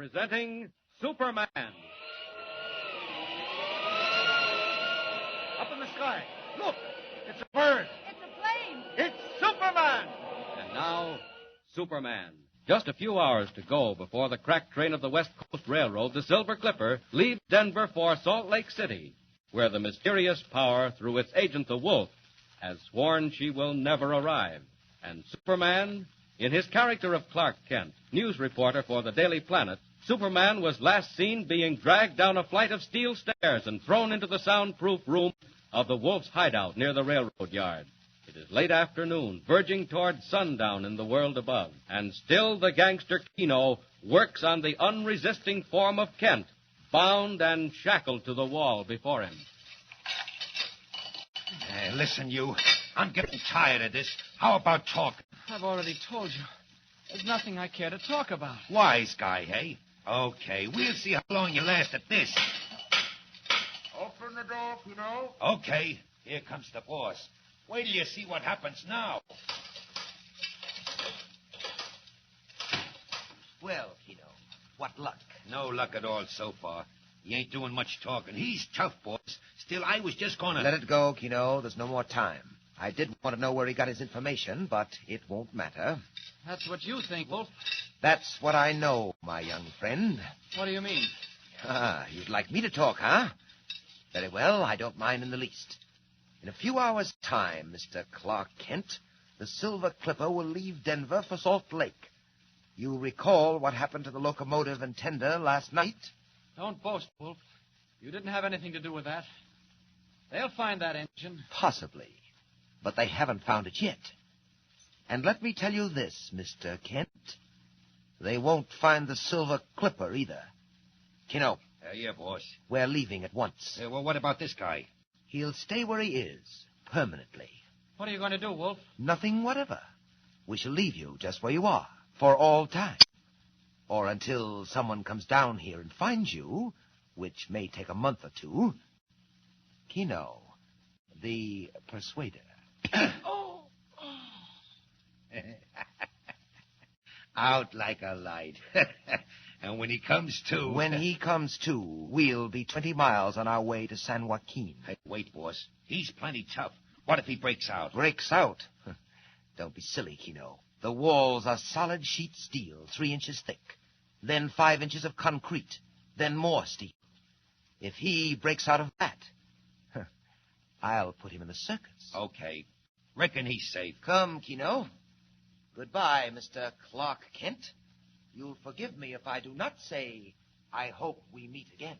presenting Superman. Up in the sky. Look, it's a bird. It's a plane. It's Superman. And now, Superman. Just a few hours to go before the crack train of the West Coast Railroad, the Silver Clipper, leaves Denver for Salt Lake City, where the mysterious power, through its agent, the Wolf, has sworn she will never arrive. And Superman, in his character of Clark Kent, news reporter for the Daily Planet, Superman was last seen being dragged down a flight of steel stairs and thrown into the soundproof room of the Wolf's hideout near the railroad yard. It is late afternoon, verging toward sundown in the world above, and still the gangster Keno works on the unresisting form of Kent, bound and shackled to the wall before him. Hey, listen, you. I'm getting tired of this. How about talking? I've already told you. There's nothing I care to talk about. Wise guy, hey? Okay, we'll see how long you last at this. Open the door, Keno. Okay, here comes the boss. Wait till you see what happens now. Well, Keno, what luck? No luck at all so far. He ain't doing much talking. He's tough, boss. Still, I was just gonna... Let it go, Keno. There's no more time. I did want to know where he got his information, but it won't matter. That's what you think, Wolf. That's what I know, my young friend. What do you mean? Ah, you'd like me to talk, huh? Very well, I don't mind in the least. In a few hours' time, Mr. Clark Kent, the Silver Clipper will leave Denver for Salt Lake. You recall what happened to the locomotive and tender last night? Don't boast, Wolf. You didn't have anything to do with that. They'll find that engine. Possibly. But they haven't found it yet. And let me tell you this, Mr. Kent. They won't find the Silver Clipper either. Keno. Yeah, boss. We're leaving at once. Well, what about this guy? He'll stay where he is, permanently. What are you going to do, Wolf? Nothing whatever. We shall leave you just where you are, for all time. Or until someone comes down here and finds you, which may take a month or two. Keno, the persuader. Oh. Out like a light. And when he comes to... When he comes to, we'll be 20 miles on our way to San Joaquin. Hey, wait, boss. He's plenty tough. What if he breaks out? Breaks out? Don't be silly, Keno. The walls are solid sheet steel, 3 inches thick. Then 5 inches of concrete. Then more steel. If he breaks out of that, I'll put him in the circus. Okay. Reckon he's safe. Come, Keno. Goodbye, Mr. Clark Kent. You'll forgive me if I do not say, I hope we meet again.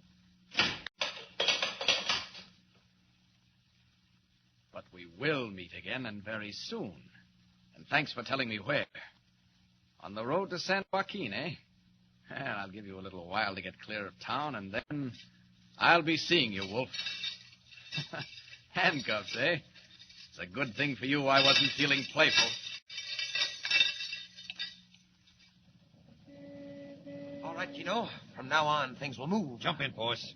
But we will meet again, and very soon. And thanks for telling me where. On the road to San Joaquin, eh? Well, I'll give you a little while to get clear of town, and then I'll be seeing you, Wolf. Handcuffs, eh? It's a good thing for you I wasn't feeling playful. All right, Keno. From now on, things will move. Jump in, boss.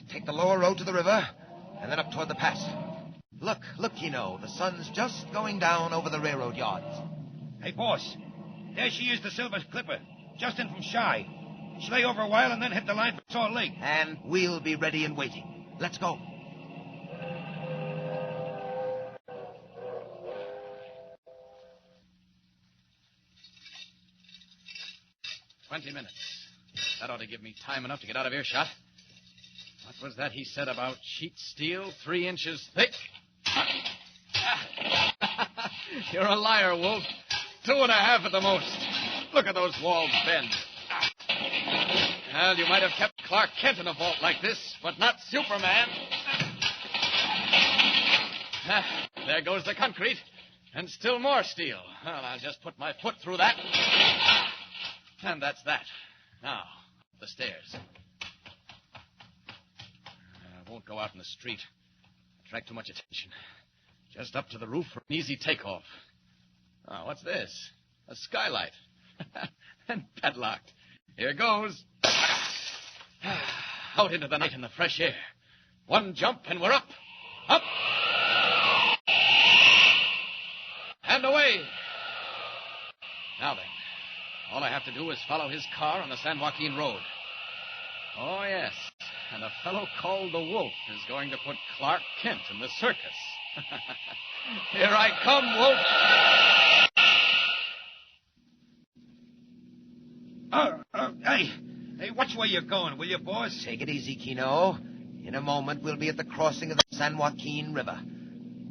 Take the lower road to the river, and then up toward the pass. Look, Keno. The sun's just going down over the railroad yards. Hey, boss. There she is, the Silver Clipper. Just in from Shy. She'll lay over a while and then hit the line for Salt Lake. And we'll be ready and waiting. Let's go. "20 minutes. That ought to give me time enough to get out of earshot. What was that he said about sheet steel 3 inches thick? You're a liar, Wolf. 2.5 at the most. Look at those walls bend. Well, you might have kept Clark Kent in a vault like this, but not Superman. There goes the concrete. And still more steel. Well, I'll just put my foot through that. And that's that. Now, up the stairs. I won't go out in the street. Attract too much attention. Just up to the roof for an easy takeoff. Oh, what's this? A skylight. And padlocked. Here goes. Out into the night in the fresh air. One jump and we're up. Up. And away. Now then, All I have to do is follow his car on the San Joaquin Road. Oh, yes. And a fellow called the Wolf is going to put Clark Kent in the circus. Here I come, Wolf. Hey, watch where you're going, will you, boss? Take it easy, Kino. In a moment, we'll be at the crossing of the San Joaquin River.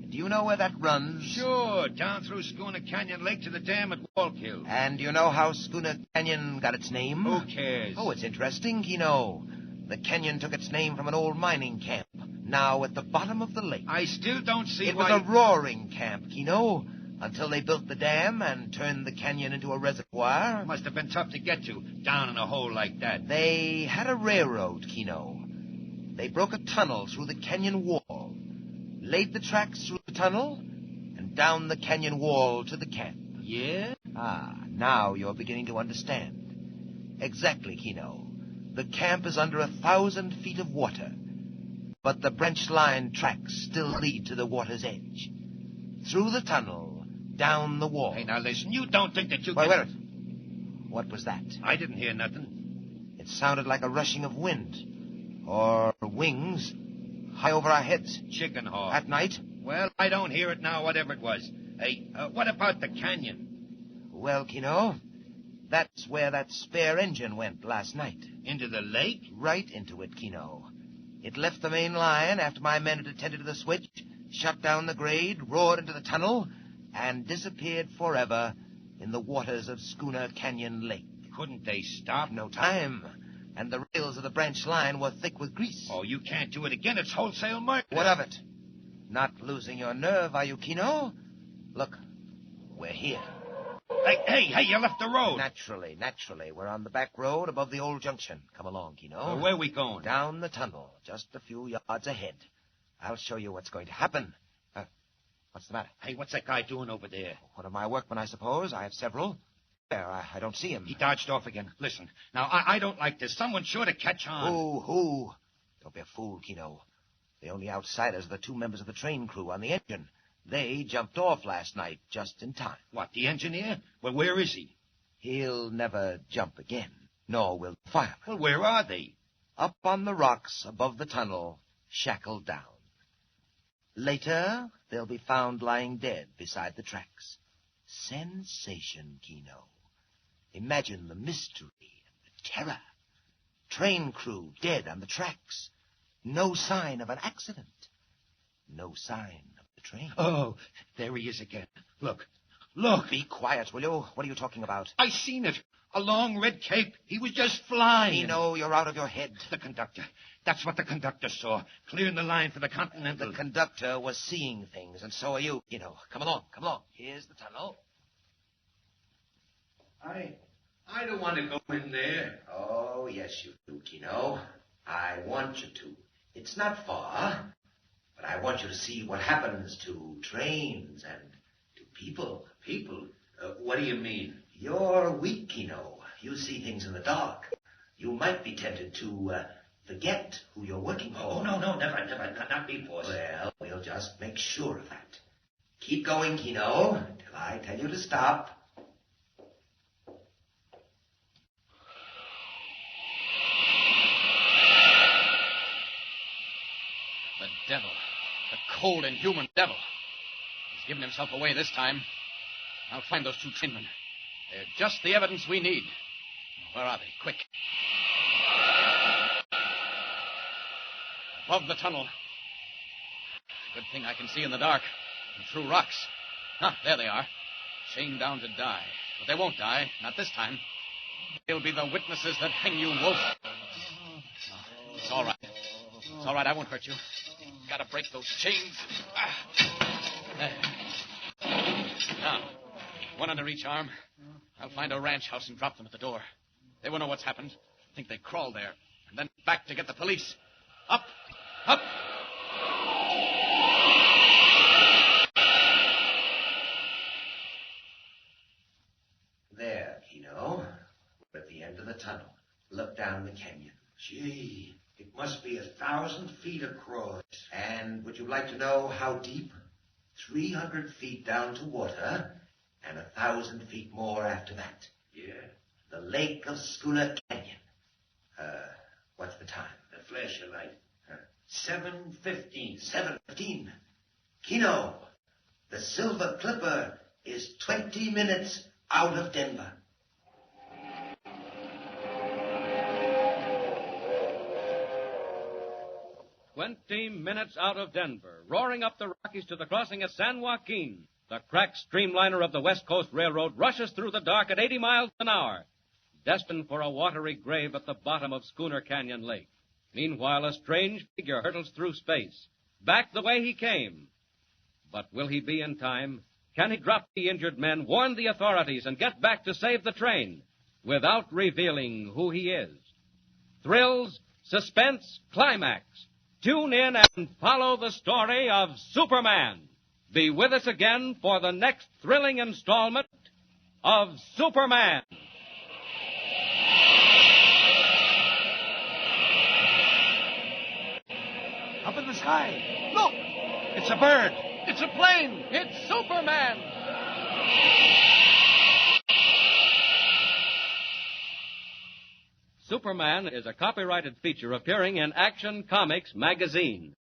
Do you know where that runs? Sure, down through Schooner Canyon Lake to the dam at Wallkill. And do you know how Schooner Canyon got its name? Who cares? Oh, it's interesting, Kino. The canyon took its name from an old mining camp, now at the bottom of the lake. I still don't see It why... was a roaring camp, Kino, until they built the dam and turned the canyon into a reservoir. Must have been tough to get to, down in a hole like that. They had a railroad, Kino. They broke a tunnel through the canyon wall, laid the tracks through the tunnel, and down the canyon wall to the camp. Yeah? Ah, now you're beginning to understand. Exactly, Kino. The camp is under 1,000 feet of water, but the branch line tracks still lead to the water's edge. Through the tunnel, down the wall. Hey, now listen, you don't think that you Wait, can... wait. What was that? I didn't hear nothing. It sounded like a rushing of wind, or wings, high over our heads. Chicken hawk. At night? Well, I don't hear it now, whatever it was. Hey, what about the canyon? Well, Kino, that's where that spare engine went last night. Into the lake? Right into it, Kino. It left the main line after my men had attended to the switch, shut down the grade, roared into the tunnel, and disappeared forever in the waters of Schooner Canyon Lake. Couldn't they stop? No time. And the rails of the branch line were thick with grease. Oh, you can't do it again. It's wholesale murder. What of it? Not losing your nerve, are you, Kino? Look, we're here. Hey, you left the road. Naturally. We're on the back road above the old junction. Come along, Kino. Where are we going? Down the tunnel, just a few yards ahead. I'll show you what's going to happen. What's the matter? Hey, what's that guy doing over there? One of my workmen, I suppose. I have several. There, I don't see him. He dodged off again. Listen, now, I don't like this. Someone's sure to catch on. Who? Don't be a fool, Kino. The only outsiders are the two members of the train crew on the engine. They jumped off last night just in time. What, the engineer? Well, where is he? He'll never jump again, nor will the fireman. Well, where are they? Up on the rocks above the tunnel, shackled down. Later, they'll be found lying dead beside the tracks. Sensation, Kino. Imagine the mystery and the terror. Train crew dead on the tracks. No sign of an accident. No sign of the train. Oh, there he is again. Look. Be quiet, will you? What are you talking about? I seen it. A long red cape. He was just flying. Kino, you're out of your head. The conductor. That's what the conductor saw. Clearing the line for the Continental. The conductor was seeing things, and so are you, Kino. Come along. Here's the tunnel. I don't want to go in there. Oh, yes, you do, Kino. I want you to. It's not far, but I want you to see what happens to trains and to people. People? What do you mean? You're weak, Kino. You see things in the dark. You might be tempted to forget who you're working for. Oh, no, never. Not me, boss. Well, we'll just make sure of that. Keep going, Kino, till I tell you to stop. The devil. The cold, inhuman devil. He's given himself away this time. I'll find those two trainmen. They're just the evidence we need. Where are they? Quick. Above the tunnel. Good thing I can see in the dark. And through rocks. There they are. Chained down to die. But they won't die. Not this time. They'll be the witnesses that hang you, Wolf. It's all right. It's all right. I won't hurt you. Gotta break those chains. There. Now, one under each arm. I'll find a ranch house and drop them at the door. They won't know what's happened. Think they crawled there. And then back to get the police. Up! There, Kino. We're at the end of the tunnel. Look down the canyon. Gee, it must be 1,000 feet across. And would you like to know how deep? 300 feet down to water, and 1,000 feet more after that. Yeah. the lake of Schooner Canyon. What's the time? The flash of light. 7:15. 7:15. Kino, the Silver Clipper is 20 minutes out of Denver. "20 minutes out of Denver, roaring up the Rockies to the crossing at San Joaquin. The cracked streamliner of the West Coast Railroad rushes through the dark at 80 miles an hour, destined for a watery grave at the bottom of Schooner Canyon Lake. Meanwhile, a strange figure hurtles through space, back the way he came. But will he be in time? Can he drop the injured men, warn the authorities, and get back to save the train without revealing who he is? Thrills, suspense, climax. Tune in and follow the story of Superman. Be with us again for the next thrilling installment of Superman. Up in the sky. Look! It's a bird. It's a plane! It's Superman! Superman is a copyrighted feature appearing in Action Comics magazine.